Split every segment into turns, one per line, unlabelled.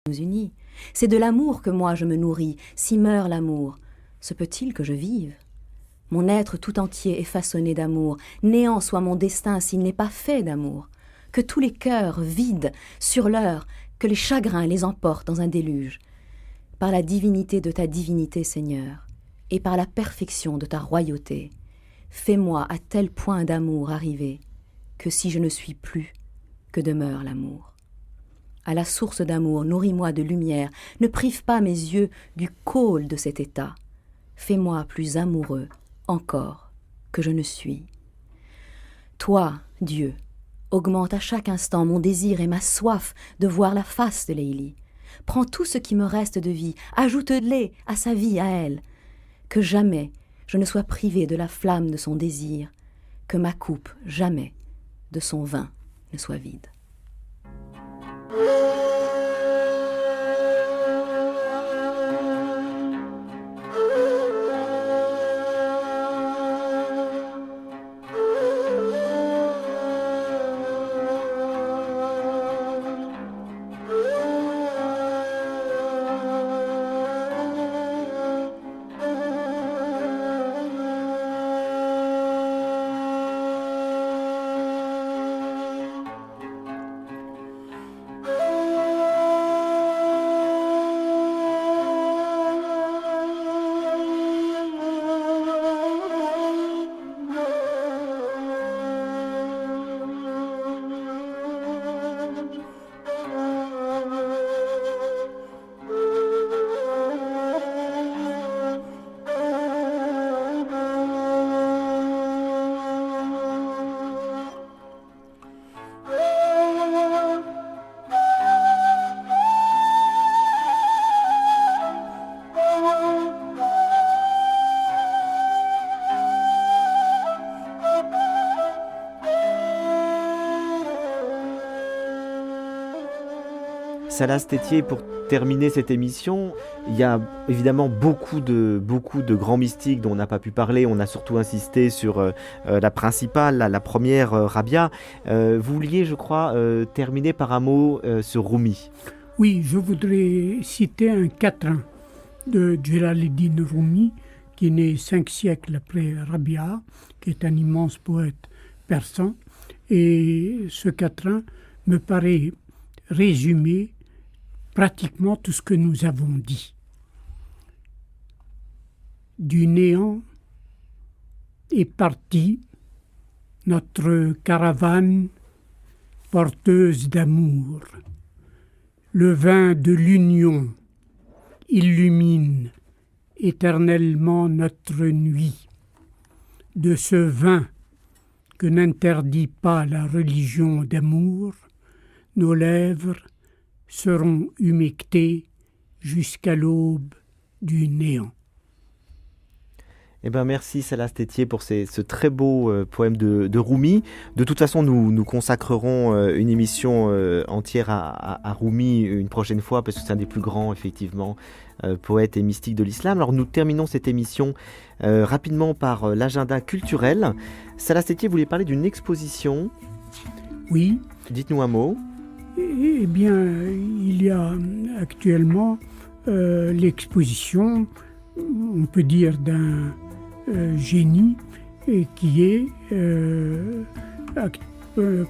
nous unit. C'est de l'amour que moi je me nourris. Si meurt l'amour, se peut-il que je vive? Mon être tout entier est façonné d'amour. Néant soit mon destin s'il n'est pas fait d'amour. Que tous les cœurs vides sur l'heure, que les chagrins les emportent dans un déluge. Par la divinité de ta divinité, Seigneur, et par la perfection de ta royauté, fais-moi à tel point d'amour arriver, que si je ne suis plus, que demeure l'amour. À la source d'amour, nourris-moi de lumière, ne prive pas mes yeux du col de cet état. Fais-moi plus amoureux encore que je ne suis. Toi, Dieu, augmente à chaque instant mon désir et ma soif de voir la face de Léilie. Prends tout ce qui me reste de vie, ajoute-les à sa vie, à elle. Que jamais je ne sois privé de la flamme de son désir, que ma coupe jamais de son vin ne soit vide.
Salas Tétier, pour terminer cette émission, il y a évidemment beaucoup de grands mystiques dont on n'a pas pu parler. On a surtout insisté sur la principale, la première, Rabia. Vous vouliez, je crois, terminer par un mot sur Rumi.
Oui, je voudrais citer un quatrain de Djalaluddin Rumi, qui est né 5 siècles après Rabia, qui est un immense poète persan. Et ce quatrain me paraît résumer pratiquement tout ce que nous avons dit. Du néant est partie notre caravane porteuse d'amour. Le vin de l'union illumine éternellement notre nuit. De ce vin que n'interdit pas la religion d'amour, nos lèvres seront humectées jusqu'à l'aube du néant.
Eh ben merci Salas Tétier pour ce très beau poème de Rumi. De toute façon, nous consacrerons une émission entière à Rumi une prochaine fois, parce que c'est un des plus grands, effectivement, poètes et mystiques de l'islam. Alors nous terminons cette émission rapidement par l'agenda culturel. Salas Tétier voulait parler d'une exposition.
Oui.
Dites-nous un mot.
Eh bien, il y a actuellement l'exposition, on peut dire, d'un génie qui est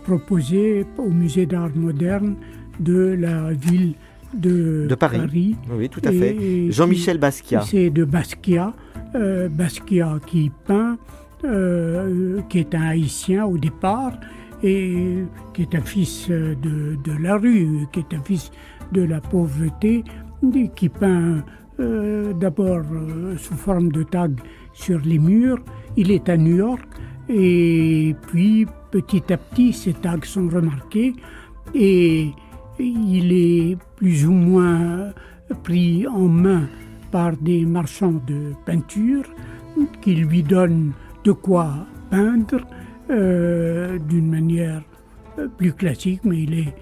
proposé au Musée d'art moderne de la ville de Paris.
Oui, tout à fait. Jean-Michel Basquiat.
C'est de Basquiat. Basquiat qui peint, qui est un Haïtien au départ, et qui est un fils de la rue, qui est un fils de la pauvreté, qui peint d'abord sous forme de tag sur les murs. Il est à New York, et puis petit à petit ces tags sont remarqués, et il est plus ou moins pris en main par des marchands de peinture qui lui donnent de quoi peindre d'une manière plus classique, mais il est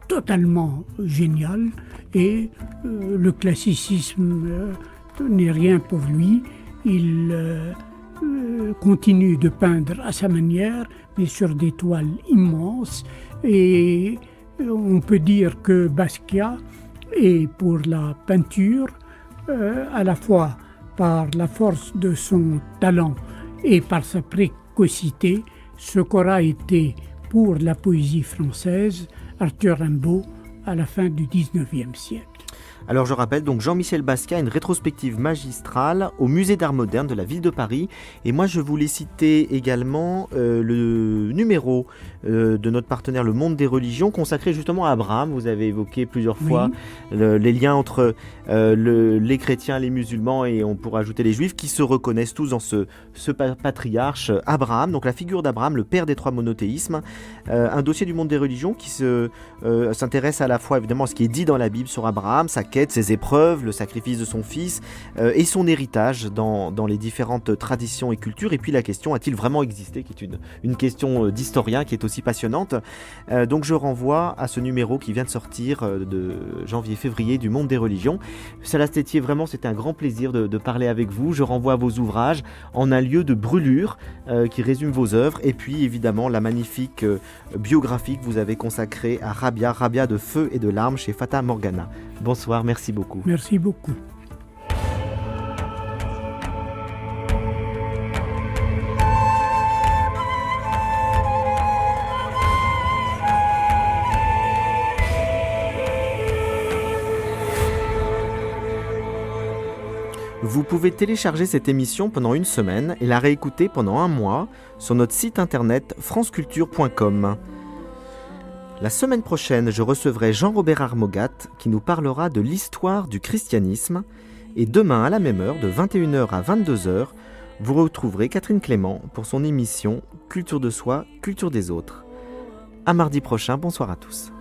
totalement génial, et le classicisme n'est rien pour lui. Il continue de peindre à sa manière, mais sur des toiles immenses, et on peut dire que Basquiat et pour la peinture, à la fois par la force de son talent et par sa précocité, ce qu'aura été pour la poésie française Arthur Rimbaud à la fin du XIXe siècle.
Alors je rappelle, donc Jean-Michel Basquiat a une rétrospective magistrale au Musée d'Art Moderne de la ville de Paris. Et moi je voulais citer également le numéro de notre partenaire Le Monde des Religions consacré justement à Abraham. Vous avez évoqué plusieurs fois les liens entre les chrétiens, les musulmans et on pourrait ajouter les juifs qui se reconnaissent tous dans ce patriarche Abraham. Donc la figure d'Abraham, le père des trois monothéismes. Un dossier du Monde des Religions qui s'intéresse à la fois évidemment à ce qui est dit dans la Bible sur Abraham, sa quête, ses épreuves, le sacrifice de son fils et son héritage dans les différentes traditions et cultures. Et puis la question, a-t-il vraiment existé, qui est une question d'historien qui est aussi passionnante. Donc je renvoie à ce numéro qui vient de sortir de janvier-février du Monde des Religions. Salas Tétier, vraiment c'était un grand plaisir de parler avec vous. Je renvoie à vos ouvrages En un lieu de brûlure qui résume vos œuvres et puis évidemment la magnifique biographie que vous avez consacrée à Rabia de feu et de larmes chez Fata Morgana. Bonsoir, merci beaucoup.
Merci beaucoup.
Vous pouvez télécharger cette émission pendant une semaine et la réécouter pendant un mois sur notre site internet franceculture.com. La semaine prochaine, je recevrai Jean-Robert Armogat qui nous parlera de l'histoire du christianisme. Et demain, à la même heure, de 21h à 22h, vous retrouverez Catherine Clément pour son émission Culture de soi, culture des autres. À mardi prochain, bonsoir à tous.